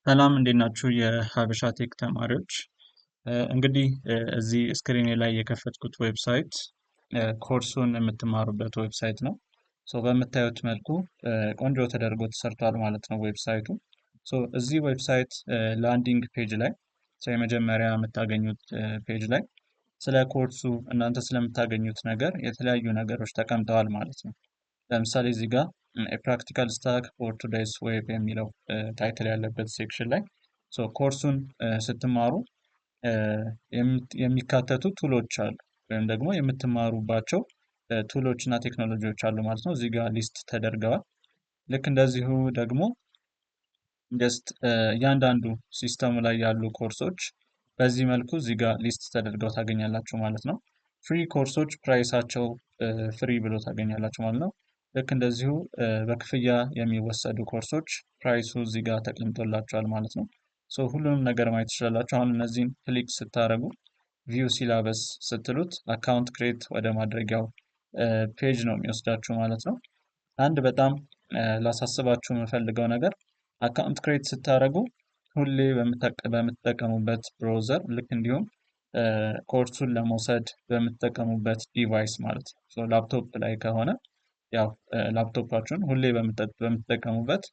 ሰላም እንዴት ናችሁ? የሀበሻ ቴክ ተማሪዎች እንግዲህ እዚህ ስክሪኔ ላይ የከፈትኩት ዌብሳይት ኮርሱን የምትማሩበት ዌብሳይት ነው። በምታዩት መልኩ ቆንጆ ተደርጎ ተሰርቷል ማለት ነው ዌብሳይቱ። እዚህ ዌብሳይት ላንዲንግ ፔጅ ላይ የመጀመሪያ የምታገኙት ፔጅ ላይ ስለ ኮርሱ እናንተ ስለምታገኙት ነገር የተለያዩ ነገሮች ተቀምጠዋል ማለት ነው። ለምሳሌ እዚህ ጋር የፕራክቲካል ስታክ ፎር ቱዴይስ ዌብ የሚለው ታይትል ያለበት ሴክሽን ላይ ኮርሱን ስትማሩ የሚካተቱ ቱሎች አሉ ወይም ደግሞ የምትማሩባቸው ቱሎች እና ቴክኖሎጂዎች አሉ ማለት ነው። እዚህ ጋር ሊስት ተደርገዋል። ልክ እንደዚሁ ደግሞ ጀስት እያንዳንዱ ሲስተሙ ላይ ያሉ ኮርሶች በዚህ መልኩ እዚህ ጋር ሊስት ተደርገው ታገኛላችሁ ማለት ነው። ፍሪ ኮርሶች ፕራይሳቸው ፍሪ ብሎ ታገኛላችሁ ማለት ነው። ልክ እንደዚሁ በክፍያ የሚወሰዱ ኮርሶች ፕራይሱ እዚህ ጋር ተቀምጦላችኋል ማለት ነው። ሁሉንም ነገር ማየት ትችላላችሁ። አሁን እነዚህን ክሊክ ስታደርጉ ቪው ሲላበስ ስትሉት አካውንት ክሬት ወደ ማድረጊያው ፔጅ ነው የሚወስዳችሁ ማለት ነው። አንድ በጣም ላሳስባችሁ የምፈልገው ነገር አካውንት ክሬት ስታደርጉ ሁሌ በምትጠቀሙበት ብራውዘር ልክ እንዲሁም ኮርሱን ለመውሰድ በምትጠቀሙበት ዲቫይስ ማለት ነው። ላፕቶፕ ላይ ከሆነ ያው ላፕቶፓችሁን ሁሌ በምትጠቀሙበት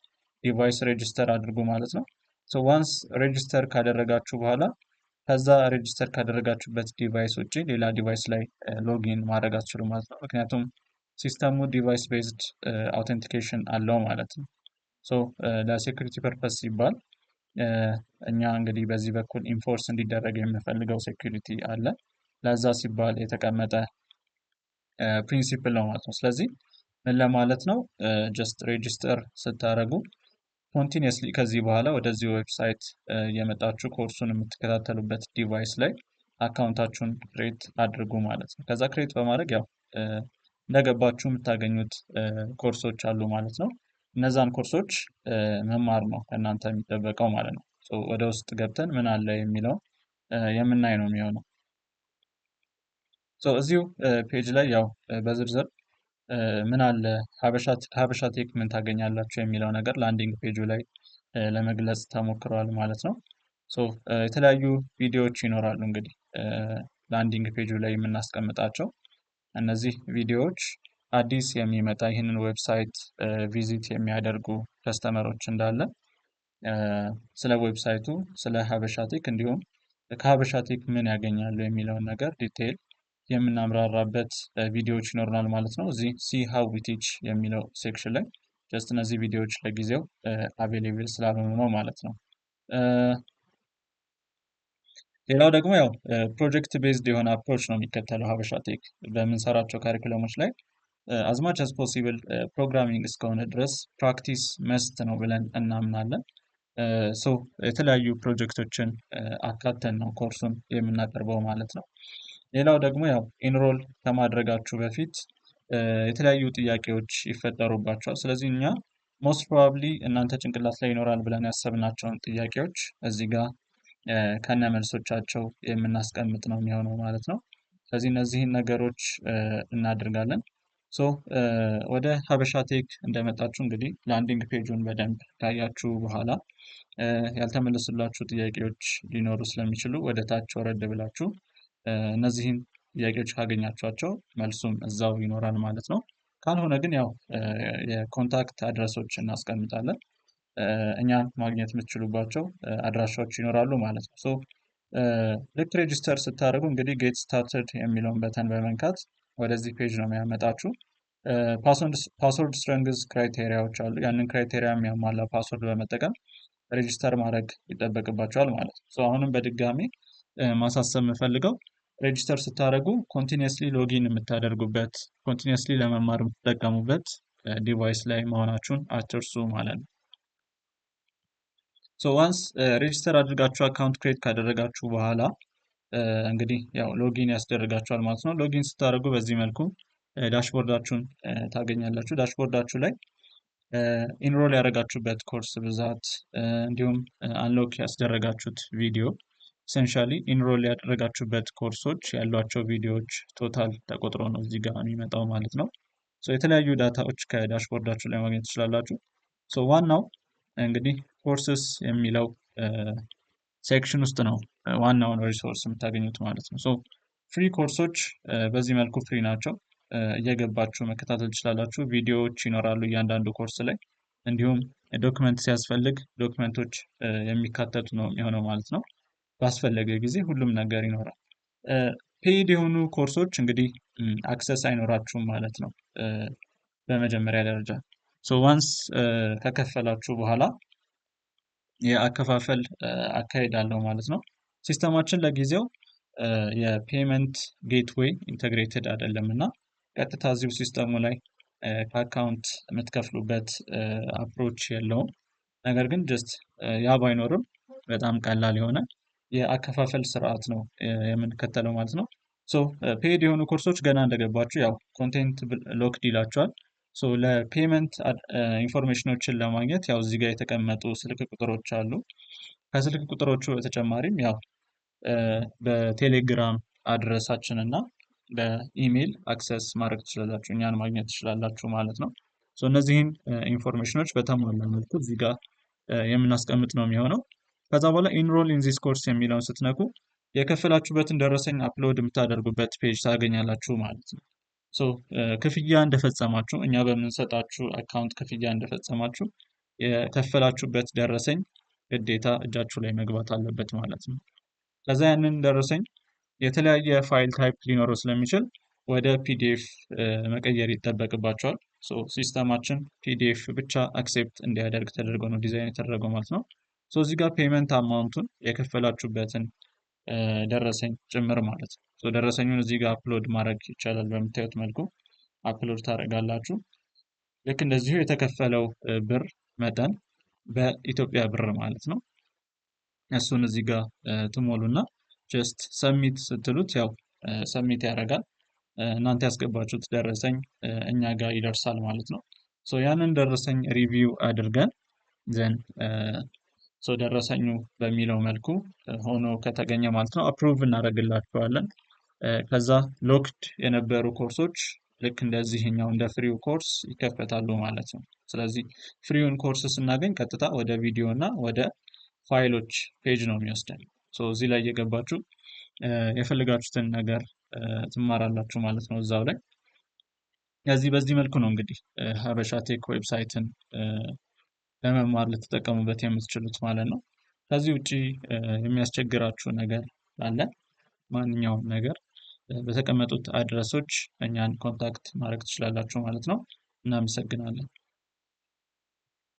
ዲቫይስ ሬጅስተር አድርጉ ማለት ነው። ዋንስ ሬጅስተር ካደረጋችሁ በኋላ ከዛ ሬጅስተር ካደረጋችሁበት ዲቫይስ ውጭ ሌላ ዲቫይስ ላይ ሎጊን ማድረግ አትችሉም ማለት ነው። ምክንያቱም ሲስተሙ ዲቫይስ ቤዝድ አውተንቲኬሽን አለው ማለት ነው። ለሴኩሪቲ ፐርፐስ ሲባል እኛ እንግዲህ በዚህ በኩል ኢንፎርስ እንዲደረግ የምንፈልገው ሴኩሪቲ አለ። ለዛ ሲባል የተቀመጠ ፕሪንሲፕል ነው ማለት ነው። ስለዚህ ምን ለማለት ነው? ጀስት ሬጅስተር ስታደርጉ ኮንቲኒየስሊ ከዚህ በኋላ ወደዚህ ዌብሳይት የመጣችሁ ኮርሱን የምትከታተሉበት ዲቫይስ ላይ አካውንታችሁን ክሬት አድርጉ ማለት ነው። ከዛ ክሬት በማድረግ ያው እንደገባችሁ የምታገኙት ኮርሶች አሉ ማለት ነው። እነዛን ኮርሶች መማር ነው ከእናንተ የሚጠበቀው ማለት ነው። ወደ ውስጥ ገብተን ምን አለ የሚለው የምናይ ነው የሚሆነው። እዚሁ ፔጅ ላይ ያው በዝርዝር ምን አለ ሀበሻ ቴክ ምን ታገኛላችሁ የሚለው ነገር ላንዲንግ ፔጁ ላይ ለመግለጽ ተሞክረዋል ማለት ነው። የተለያዩ ቪዲዮዎች ይኖራሉ እንግዲህ ላንዲንግ ፔጁ ላይ የምናስቀምጣቸው እነዚህ ቪዲዮዎች አዲስ የሚመጣ ይህንን ዌብሳይት ቪዚት የሚያደርጉ ከስተመሮች እንዳለ ስለ ዌብሳይቱ ስለ ሀበሻ ቴክ እንዲሁም ከሀበሻ ቴክ ምን ያገኛሉ የሚለውን ነገር ዲቴይል የምናምራራበት ቪዲዮዎች ይኖርናል ማለት ነው። እዚህ ሲ ሃው ዊ ቲች የሚለው ሴክሽን ላይ ጀስት እነዚህ ቪዲዮዎች ለጊዜው አቬሌብል ስላልሆኑ ነው ማለት ነው። ሌላው ደግሞ ያው ፕሮጀክት ቤዝድ የሆነ አፕሮች ነው የሚከተለው ሀበሻ ቴክ በምንሰራቸው ካሪኩለሞች ላይ አዝማች አዝ ፖሲብል ፕሮግራሚንግ እስከሆነ ድረስ ፕራክቲስ መስት ነው ብለን እናምናለን። የተለያዩ ፕሮጀክቶችን አካተን ነው ኮርሱን የምናቀርበው ማለት ነው። ሌላው ደግሞ ያው ኢንሮል ከማድረጋችሁ በፊት የተለያዩ ጥያቄዎች ይፈጠሩባቸዋል። ስለዚህ እኛ ሞስት ፕሮባብሊ እናንተ ጭንቅላት ላይ ይኖራል ብለን ያሰብናቸውን ጥያቄዎች እዚህ ጋር ከነ መልሶቻቸው የምናስቀምጥ ነው የሚሆነው ማለት ነው። ስለዚህ እነዚህን ነገሮች እናደርጋለን። ወደ ሀበሻ ቴክ እንደመጣችሁ እንግዲህ ላንዲንግ ፔጁን በደንብ ካያችሁ በኋላ ያልተመለሱላችሁ ጥያቄዎች ሊኖሩ ስለሚችሉ ወደ ታች ወረድ ብላችሁ እነዚህን ጥያቄዎች ካገኛችኋቸው መልሱም እዛው ይኖራል ማለት ነው። ካልሆነ ግን ያው የኮንታክት አድረሶች እናስቀምጣለን። እኛን ማግኘት የምትችሉባቸው አድራሻዎች ይኖራሉ ማለት ነው። ልክ ሬጅስተር ስታደርጉ እንግዲህ ጌት ስታርትድ የሚለውን በተን በመንካት ወደዚህ ፔጅ ነው የሚያመጣችሁ። ፓስወርድ ስትረንግዝ ክራይቴሪያዎች አሉ። ያንን ክራይቴሪያ የሚያሟላ ፓስወርድ በመጠቀም ሬጅስተር ማድረግ ይጠበቅባቸዋል ማለት ነው። አሁንም በድጋሚ ማሳሰብ የምፈልገው ሬጅስተር ስታደርጉ ኮንቲኒየስሊ ሎጊን የምታደርጉበት ኮንቲኒየስሊ ለመማር የምትጠቀሙበት ዲቫይስ ላይ መሆናችሁን አትርሱ ማለት ነው። ዋንስ ሬጅስተር አድርጋችሁ አካውንት ክሬት ካደረጋችሁ በኋላ እንግዲህ ያው ሎጊን ያስደርጋችኋል ማለት ነው። ሎጊን ስታደርጉ በዚህ መልኩ ዳሽቦርዳችሁን ታገኛላችሁ። ዳሽቦርዳችሁ ላይ ኢንሮል ያደረጋችሁበት ኮርስ ብዛት እንዲሁም አንሎክ ያስደረጋችሁት ቪዲዮ ኢሰንሻሊ ኢንሮል ያደረጋችሁበት ኮርሶች ያሏቸው ቪዲዮዎች ቶታል ተቆጥሮ ነው እዚህ ጋር የሚመጣው ማለት ነው። የተለያዩ ዳታዎች ከዳሽቦርዳችሁ ላይ ማግኘት ትችላላችሁ። ዋናው እንግዲህ ኮርስስ የሚለው ሴክሽን ውስጥ ነው ዋናውን ሪሶርስ የምታገኙት ማለት ነው። ሶ ፍሪ ኮርሶች በዚህ መልኩ ፍሪ ናቸው። እየገባችሁ መከታተል ትችላላችሁ። ቪዲዮዎች ይኖራሉ እያንዳንዱ ኮርስ ላይ፣ እንዲሁም ዶክመንት ሲያስፈልግ ዶክመንቶች የሚካተቱ ነው የሚሆነው ማለት ነው። ባስፈለገ ጊዜ ሁሉም ነገር ይኖራል። ፔይድ የሆኑ ኮርሶች እንግዲህ አክሰስ አይኖራችሁም ማለት ነው። በመጀመሪያ ደረጃ ዋንስ ከከፈላችሁ በኋላ የአከፋፈል አካሄድ አለው ማለት ነው። ሲስተማችን ለጊዜው የፔመንት ጌትዌይ ኢንተግሬትድ አይደለም እና ቀጥታ እዚሁ ሲስተሙ ላይ ከአካውንት የምትከፍሉበት አፕሮች የለውም። ነገር ግን ጀስት ያ ባይኖርም በጣም ቀላል የሆነ የአከፋፈል ስርዓት ነው የምንከተለው ማለት ነው። ፔድ የሆኑ ኮርሶች ገና እንደገባችሁ ያው ኮንቴንት ሎክድ ይላቸዋል። ለፔመንት ኢንፎርሜሽኖችን ለማግኘት ያው እዚህ ጋር የተቀመጡ ስልክ ቁጥሮች አሉ። ከስልክ ቁጥሮቹ በተጨማሪም ያው በቴሌግራም አድረሳችን እና በኢሜይል አክሰስ ማድረግ ትችላላችሁ፣ እኛን ማግኘት ትችላላችሁ ማለት ነው። እነዚህን ኢንፎርሜሽኖች በተሟላ መልኩ እዚህ ጋር የምናስቀምጥ ነው የሚሆነው። ከዛ በኋላ ኢንሮል ኢን ዚስ ኮርስ የሚለውን ስትነኩ የከፈላችሁበትን ደረሰኝ አፕሎድ የምታደርጉበት ፔጅ ታገኛላችሁ ማለት ነው። ክፍያ እንደፈጸማችሁ እኛ በምንሰጣችሁ አካውንት ክፍያ እንደፈጸማችሁ የከፈላችሁበት ደረሰኝ ግዴታ እጃችሁ ላይ መግባት አለበት ማለት ነው። ከዛ ያንን ደረሰኝ የተለያየ ፋይል ታይፕ ሊኖረው ስለሚችል ወደ ፒዲኤፍ መቀየር ይጠበቅባቸዋል። ሲስተማችን ፒዲኤፍ ብቻ አክሴፕት እንዲያደርግ ተደርጎ ነው ዲዛይን የተደረገው ማለት ነው። እዚህ ጋር ፔመንት አማውንቱን የከፈላችሁበትን ደረሰኝ ጭምር ማለት ነው። ደረሰኙን እዚህ ጋር አፕሎድ ማድረግ ይቻላል። በምታዩት መልኩ አፕሎድ ታደርጋላችሁ። ልክ እንደዚሁ የተከፈለው ብር መጠን በኢትዮጵያ ብር ማለት ነው። እሱን እዚህ ጋር ትሞሉና ጀስት ሰሚት ስትሉት ያው ሰሚት ያደርጋል። እናንተ ያስገባችሁት ደረሰኝ እኛ ጋር ይደርሳል ማለት ነው። ያንን ደረሰኝ ሪቪው አድርገን ዘን ደረሰኙ በሚለው መልኩ ሆኖ ከተገኘ ማለት ነው አፕሩቭ እናደርግላቸዋለን። ከዛ ሎክድ የነበሩ ኮርሶች ልክ እንደዚህኛው እንደ ፍሪው ኮርስ ይከፈታሉ ማለት ነው። ስለዚህ ፍሪውን ኮርስ ስናገኝ ቀጥታ ወደ ቪዲዮ እና ወደ ፋይሎች ፔጅ ነው የሚወስደን። እዚህ ላይ እየገባችሁ የፈለጋችሁትን ነገር ትማራላችሁ ማለት ነው እዛው ላይ። በዚህ መልኩ ነው እንግዲህ ሀበሻ ቴክ ዌብሳይትን ለመማር ልትጠቀሙበት የምትችሉት ማለት ነው። ከዚህ ውጪ የሚያስቸግራችሁ ነገር ካለ ማንኛውም ነገር በተቀመጡት አድረሶች እኛን ኮንታክት ማድረግ ትችላላችሁ ማለት ነው። እናመሰግናለን።